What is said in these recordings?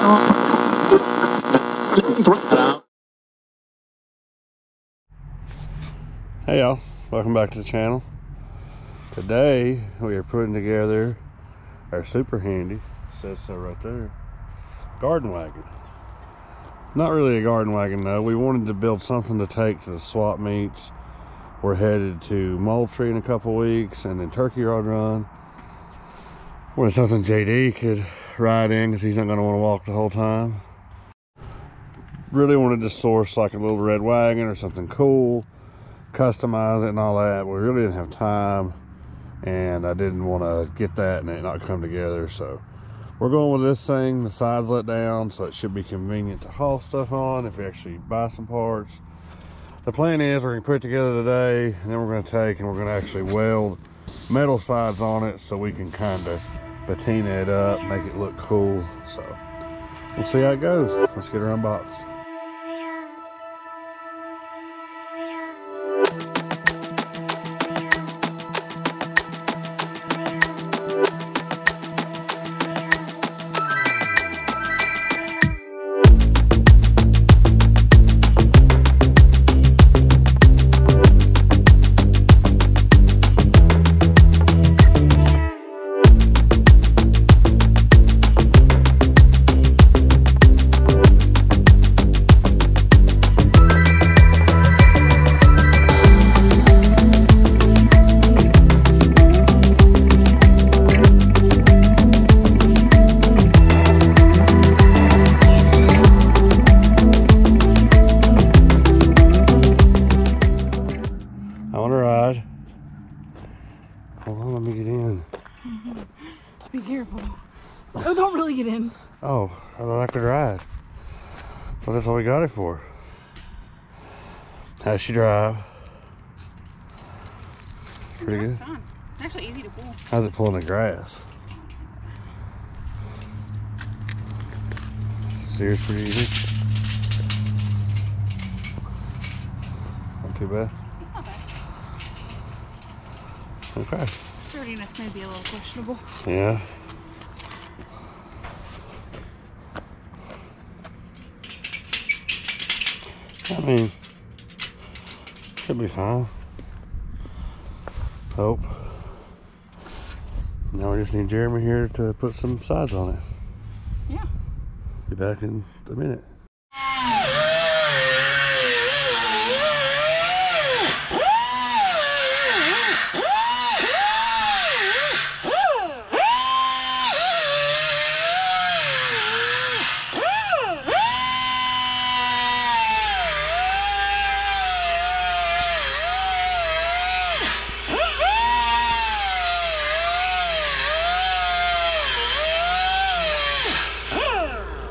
Hey y'all, welcome back to the channel. Today we are putting together our super handy, it says so right there, garden wagon. Not really a garden wagon though. We wanted to build something to take to the swap meets. We're headed to Moultrie in a couple weeks and then Turkey Rod Run. Wanted something JD could ride in because he's not going to want to walk the whole time. Really wanted to source like a little red wagon or something cool, customize it and all that. We really didn't have time, and I didn't want to get that and it not come together. So we're going with this thing. The sides let down, so it should be convenient to haul stuff on if we actually buy some parts. The plan is we're going to put it together today, and then we're going to take and we're going to actually weld metal sides on it so we can kind of patina it up, make it look cool. So we'll see how it goes. Let's get her unboxed. Hold on, let me get in. Be careful. Oh, don't really get in. Oh, I thought I could ride. Well, that's all we got it for. How's she drive? Pretty good. Fun. It's actually easy to pull. How's it pulling the grass? Steers pretty easy. Not too bad. It's not bad. Okay. Sturdiness may be a little questionable. Yeah. I mean, should be fine. Hope. Now we just need Jeremy here to put some sides on it. Yeah. Be back in a minute.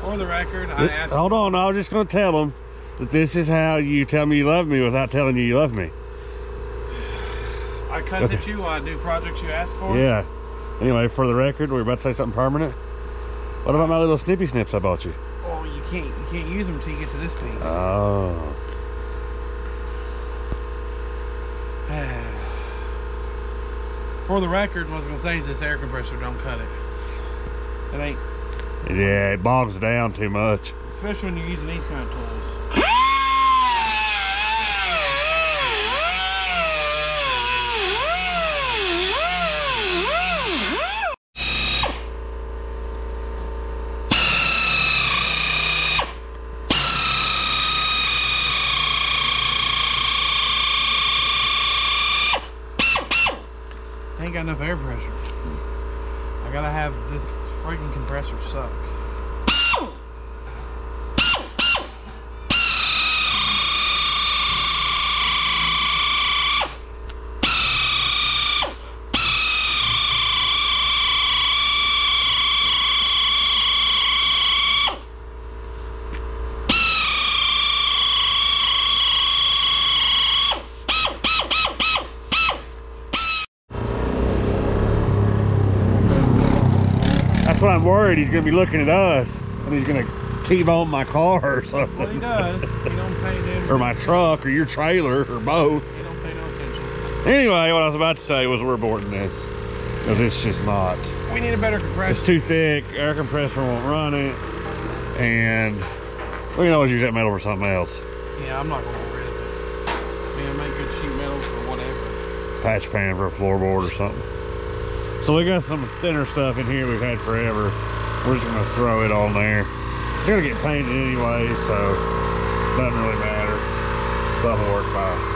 For the record, I asked. Hold on, I was just going to tell them that this is how you tell me you love me without telling you love me. I cuss at you while I do projects you ask for. Yeah. Anyway, for the record, we're about to say something permanent. What about my little snippy snips I bought you? Oh, you can't use them until you get to this piece. Oh. For the record, what I was gonna say is this air compressor don't cut it. It ain't. Yeah, it bogs down too much. Especially when you're using these kind of tools. I ain't got enough air pressure. I gotta have this freaking compressor sucks. That's what I'm worried. He's going to be looking at us and he's going to T-bone my car or something. Well, he does. He don't pay attention. Or my truck or your trailer or both. He don't pay no attention. Anyway, what I was about to say was we're aborting this because it's just not. We need a better compressor. It's too thick. Air compressor won't run it. and we can always use that metal for something else. Yeah, I'm not gonna get rid of it. I mean, make good sheet metal for whatever. Patch pan for a floorboard or something. So we got some thinner stuff in here we've had forever. We're just gonna throw it on there. It's gonna get painted anyway, so it doesn't really matter. That'll work fine.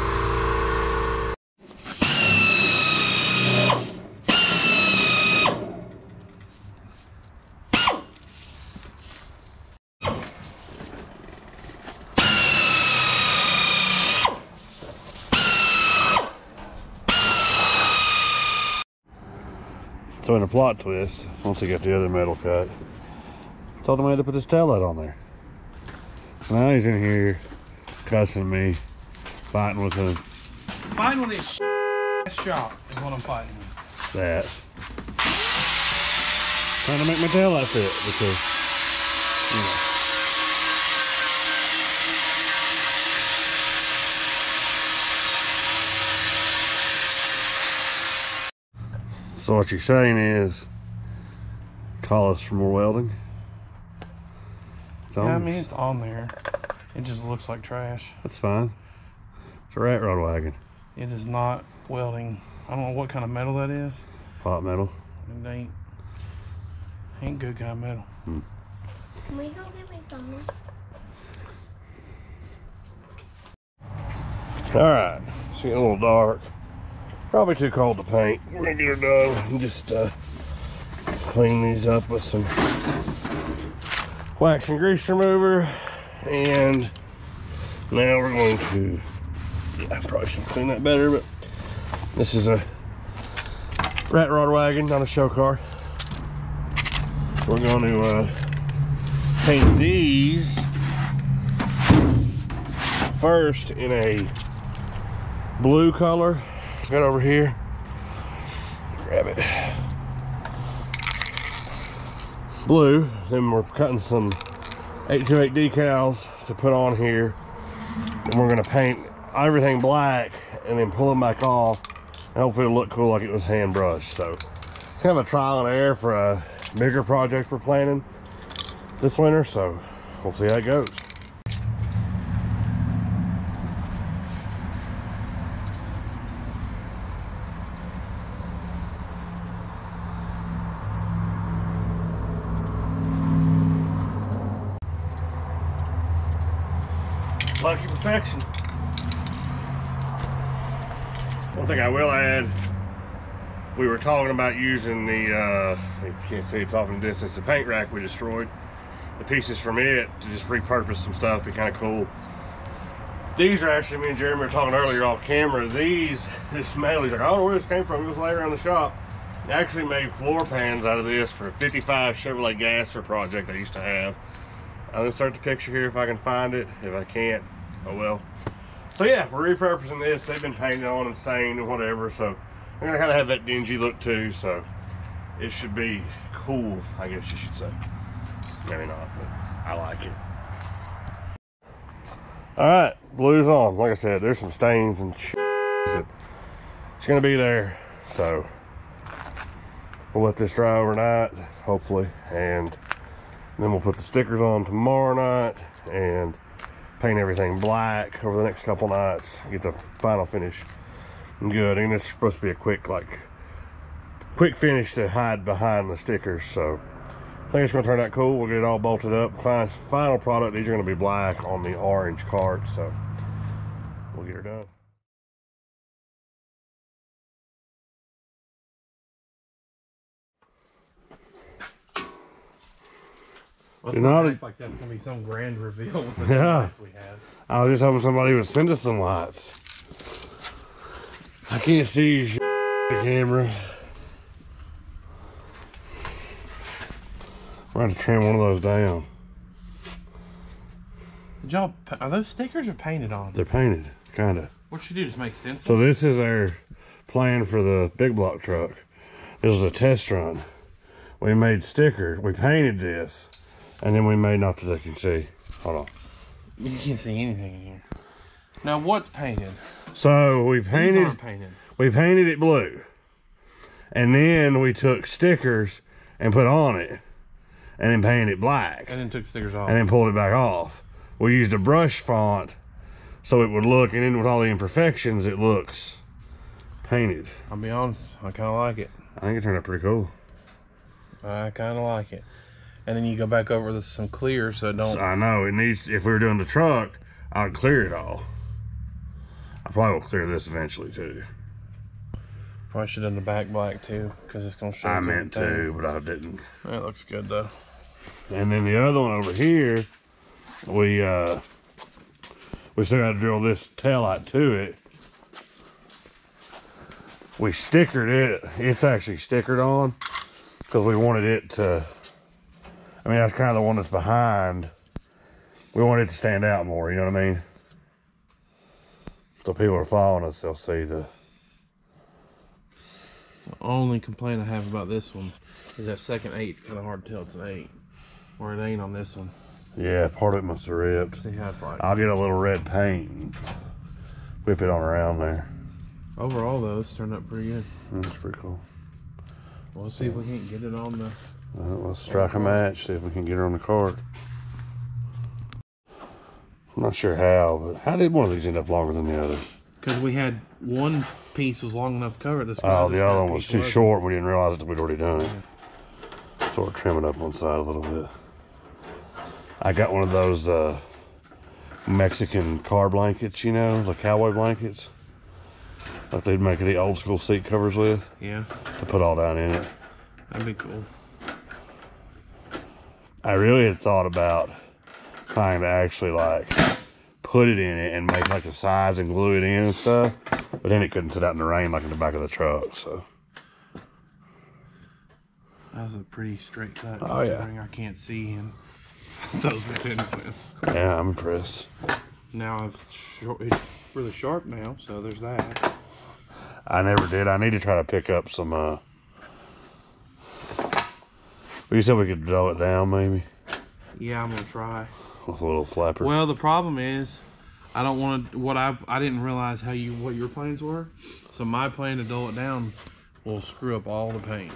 So in a plot twist, once I get the other metal cut, I told him I had to put this taillight on there. So now he's in here cussing me, fighting with him. Fighting with his shop is what I'm fighting with. That. Trying to make my taillight fit because, you know. So what you're saying is, call us for more welding? Yeah, I mean, it's on there. It just looks like trash. That's fine. It's a rat rod wagon. It is not welding. I don't know what kind of metal that is. Hot metal. It ain't good kind of metal. Can we go get McDonald's? Alright, it's getting a little dark. Probably too cold to paint. We're gonna get her done and just clean these up with some wax and grease remover. And now we're going to, I probably should clean that better, but this is a rat rod wagon, not a show car. We're going to paint these first in a blue color. Got over here, grab it, blue. Then we're cutting some 828 decals to put on here, and we're going to paint everything black and then pull them back off, and hopefully it'll look cool like it was hand brushed. So it's kind of a trial and error for a bigger project we're planning this winter, so we'll see how it goes. Lucky perfection. One thing I will add, we were talking about using the, you can't see it's off in the distance, the paint rack we destroyed. The pieces from it to just repurpose some stuff, be kind of cool. These are actually, me and Jeremy were talking earlier off camera, this metal, he's like, I don't know where this came from, it was laying around the shop. I actually made floor pans out of this for a 55 Chevrolet Gasser project I used to have. I'll insert the picture here if I can find it. If I can't, oh well. So yeah, we're repurposing this. They've been painted on and stained and whatever, so I'm gonna kind of have that dingy look too, so it should be cool, I guess you should say. Maybe not, but I like it. All right, blue's on. Like I said, there's some stains and shit that it's gonna be there, so we'll let this dry overnight, hopefully, and then we'll put the stickers on tomorrow night and paint everything black over the next couple nights, get the final finish good. And it's supposed to be a quick quick finish to hide behind the stickers, so I think it's going to turn out cool. We'll get it all bolted up. Final product, these are going to be black on the orange cart, so we'll get her done. Let's not act like that's gonna be some grand reveal with the lights we had. I was just hoping somebody would send us some lights. I can't see the camera. We're going to trim one of those down. Did y'all, are those stickers or painted on? They're painted, kind of. What you do, just make stencils? So this is our plan for the big block truck. This was a test run. We made stickers. We painted this. And then we made, not that I can see. Hold on. You can't see anything in here. Now what's painted? So we painted. These aren't painted. We painted it blue. And then we took stickers and put on it. and then painted it black. And then took stickers off. And then pulled it back off. We used a brush font so it would look, and then with all the imperfections, it looks painted. I'll be honest, I kind of like it. I think it turned out pretty cool. I kind of like it. And then you go back over with some clear so it don't... I know, it needs, if we were doing the truck, I'd clear it all. I probably will clear this eventually too. Probably should have done the back black too, because it's going to show. I meant to, but I didn't. That looks good though. And then the other one over here, we still got to drill this taillight to it. We stickered it. It's actually stickered on because we wanted it to, I mean, that's kind of the one that's behind. We want it to stand out more, you know what I mean? So people are following us, they'll see the... The only complaint I have about this one is that second 8's kind of hard to tell it's an 8. Or it ain't on this one. Yeah, part of it must have ripped. See how it's like. I'll get a little red paint and whip it on around there. Overall though, it's turned out pretty good. That's pretty cool. We'll see if we can't get it on the... Let's strike a match, see if we can get her on the cart. I'm not sure how, but how did one of these end up longer than the other? Because we had one piece was long enough to cover it. This one. Oh, the other one was too short. We didn't realize that we'd already done it. So we're trimming up one side a little bit. I got one of those Mexican car blankets, you know, the cowboy blankets. Like they'd make the old school seat covers with. Yeah. To put all down in it. That'd be cool. I really had thought about trying to actually like put it in it and make like the sides and glue it in and stuff, but then it couldn't sit out in the rain like in the back of the truck. So that was a pretty straight cut. Oh yeah, I can't see and those were 10 cents. Yeah, I'm impressed. Now it's really sharp now, so there's that. I never did. I need to try to pick up some you said we could dull it down maybe. Yeah, I'm gonna try with a little flapper. Well, the problem is I don't want to, I didn't realize what your plans were. So my plan to dull it down will screw up all the paint.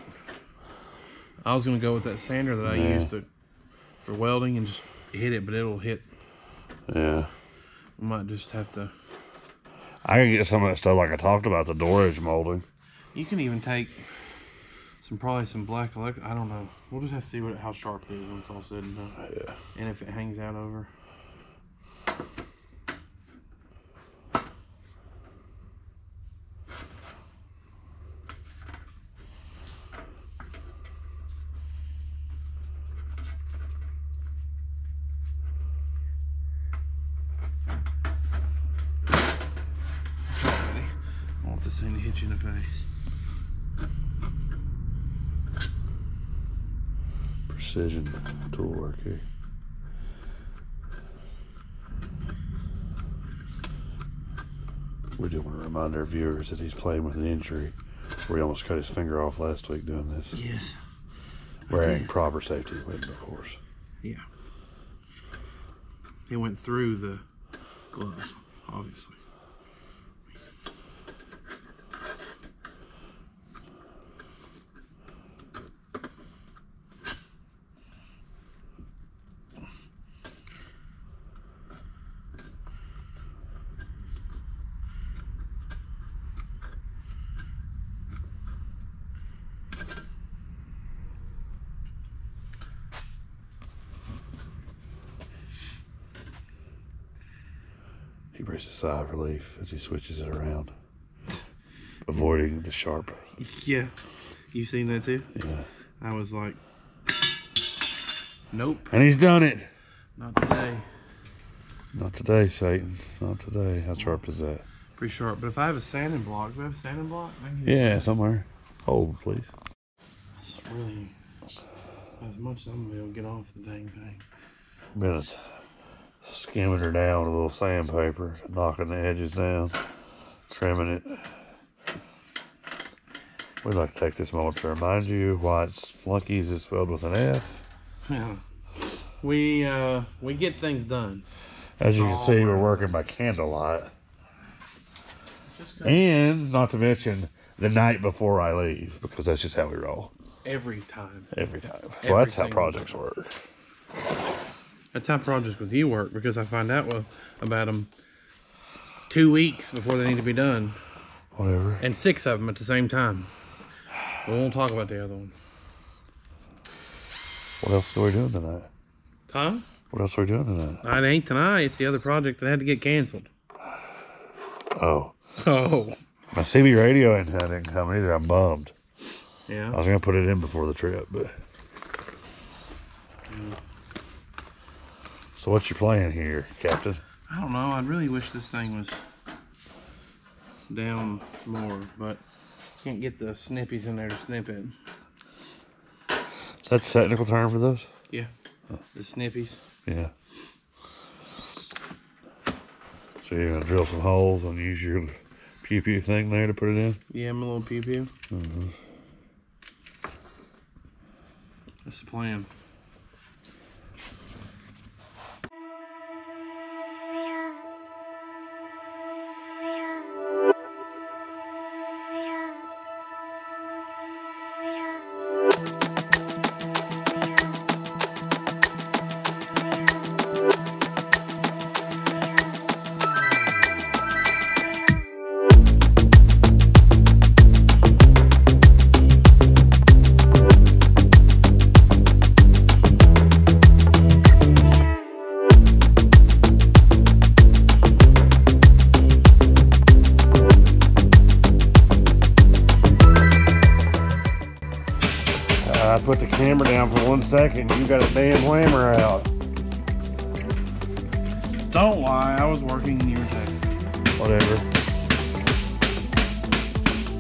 I was going to go with that sander that I used for welding and just hit it, but it'll hit. Yeah. We might just have to. I can get some of that stuff like I talked about, the door edge molding. You can even take probably some black electric. I don't know. We'll just have to see how sharp it is when it's all said and done. Yeah. And if it hangs out over. I want this thing to hit you in the face. Precision tool work here. We do want to remind our viewers that he's playing with an injury where he almost cut his finger off last week doing this. Yes. Wearing proper safety equipment, of course. Yeah. It went through the gloves, obviously. He breathes a sigh of relief as he switches it around, avoiding the sharp. Yeah. You seen that too? Yeah. I was like, nope. And he's done it. Not today. Not today, Satan. Not today. How sharp is that? Pretty sharp. But if I have a sanding block, do I have a sanding block? Yeah, somewhere. Hold, please. That's really as much as I'm going to be able to get off the dang thing. Been skimming her down with a little sandpaper, knocking the edges down, trimming it. We'd like to take this moment to remind you why it's Flunkies is spelled with an F. Yeah. We get things done. As you can see, we're working by candlelight. And not to mention the night before I leave, because that's just how we roll. every time. Every time. So Every that's how single projects work. That's how projects with you work, because I find out about them 2 weeks before they need to be done. Whatever. And 6 of them at the same time. We won't talk about the other one. What else are we doing tonight? Huh? What else are we doing tonight? It ain't tonight. It's the other project that had to get canceled. Oh. Oh. My CB radio antenna didn't come either. I'm bummed. Yeah. I was going to put it in before the trip, but... So what's your plan here, Captain? I don't know. I really wish this thing was down more, but can't get the snippies in there to snip it. Is that the technical term for those? Yeah. The snippies. Yeah. So you're going to drill some holes and use your pew-pew thing there to put it in? Yeah, my little pew-pew. Mm-hmm. That's the plan. I put the camera down for 1 second and you got a damn whammer out. Don't lie, I was working and you were texting. Whatever.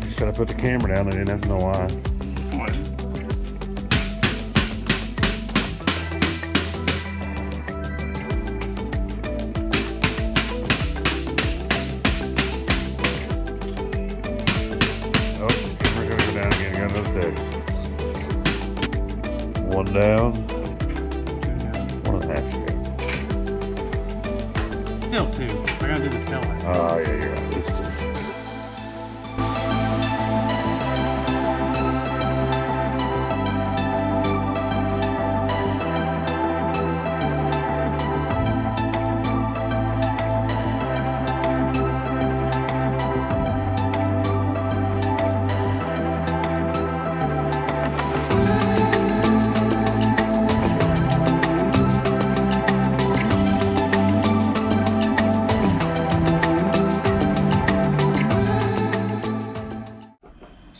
You said I put the camera down, I didn't have to know why. What? Oh, we're gonna go down again, got another text. 1 down, 1.5 to go. Still 2. I gotta do the tail light. Oh yeah, you're right, it's 2.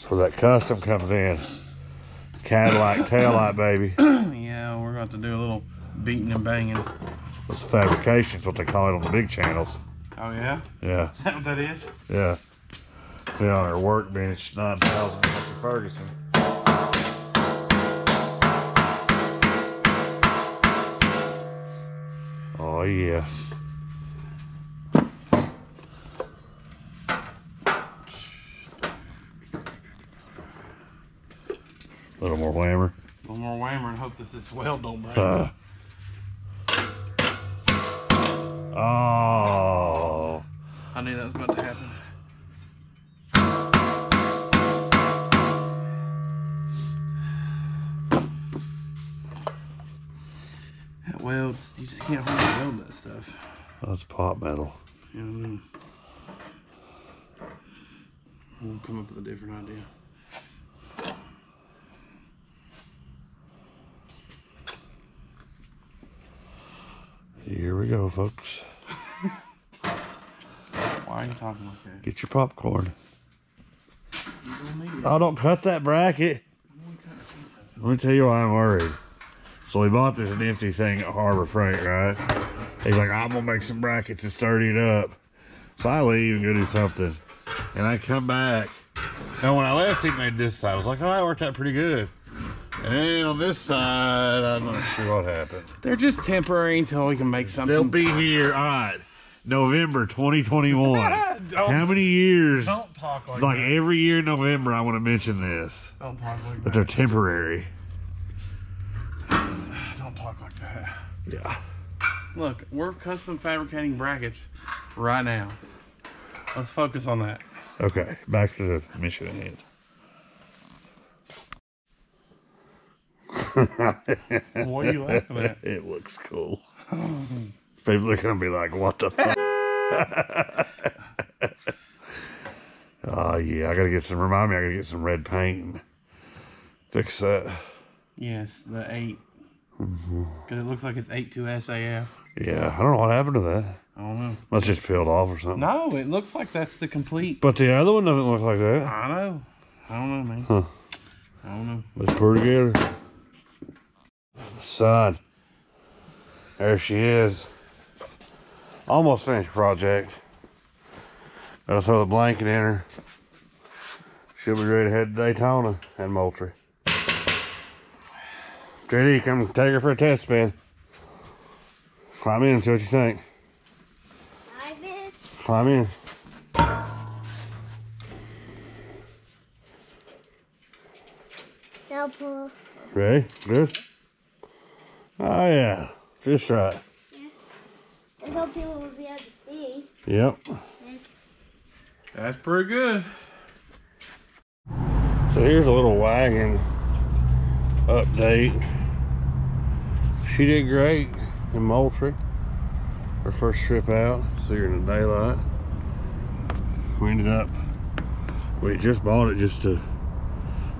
So that custom comes in. Cadillac taillight, baby. Yeah, we're going to do a little beating and banging. That's fabrication, is what they call it on the big channels. Oh, yeah? Yeah, Is that what that is? yeah. Been on our workbench, 9,000 Mr. Ferguson. Oh yeah. A little more whammer. A little more whammer and hope this weld don't break. Oh. I knew that was about to happen. That welds, you just can't hardly weld that stuff. That's pot metal. You know what I mean? We'll come up with a different idea. Here we go, folks. Why are you talking like that? Get your popcorn. You don't need it. Oh, don't cut that bracket. I'm only cutting a piece of it. Let me tell you why I'm worried. So we bought this nifty thing at Harbor Freight, right? He's like, I'm gonna make some brackets and sturdy it up. So I leave and go do something. And I come back. And when I left, he made this side. I was like, oh, that worked out pretty good. And then on this side, I'm not sure what happened. They're just temporary until we can make something. They'll be here, all right, November 2021. How many years? Don't talk like Like that. every year in November, I want to mention this. Don't talk like But that. they're temporary. Don't talk like that. Yeah. Look, we're custom fabricating brackets right now. Let's focus on that. Okay, back to the mission at hand. What are you laughing at? It looks cool. People are gonna be like, "What the fuck?" Oh yeah, I gotta get some. Remind me, I gotta get some red paint and fix that. Yes, the 8. Because it looks like it's 8 to SAF. Yeah, I don't know what happened to that. I don't know. Must just peeled off or something. No, it looks like that's the complete. But the other one doesn't look like that. I know. I don't know, man. Huh. I don't know. Let's put her together. Son. There she is. Almost finished project. Gotta throw the blanket in her. She'll be ready to head to Daytona and Moultrie. JD, come take her for a test spin. Climb in and see what you think. Climb in. Now pull. Ready? Good? Oh yeah. Just right. Yeah. I hope people will be able to see. Yep. That's pretty good. So here's a little wagon update. She did great in Moultrie. Her first trip out, so you're in the daylight. We just bought it just to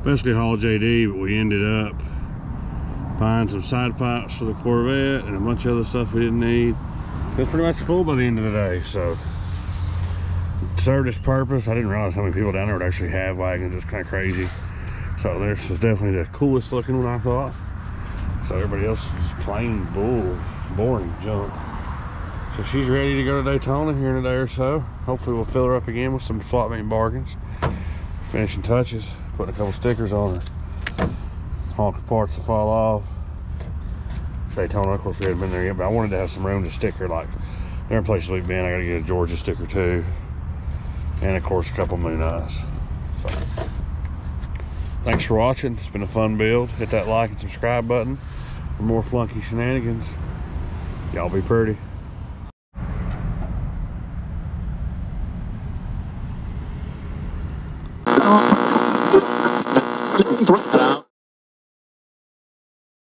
basically haul JD, but we ended up buying some side pipes for the Corvette and a bunch of other stuff we didn't need. It was pretty much full by the end of the day, so it served its purpose. I didn't realize how many people down there would actually have wagons. It was kind of crazy. So this was definitely the coolest looking one, I thought. So everybody else is just plain boring junk. So she's ready to go to Daytona here in a day or so. Hopefully we'll fill her up again with some swap meet bargains. Finishing touches, putting a couple stickers on her. Honker parts to fall off. Daytona, of course we hadn't been there yet, but I wanted to have some room to stick her. Like different places we've been, I gotta get a Georgia sticker too. And of course a couple moon eyes. So thanks for watching. It's been a fun build. Hit that like and subscribe button for more Flunky shenanigans. Y'all be pretty. What?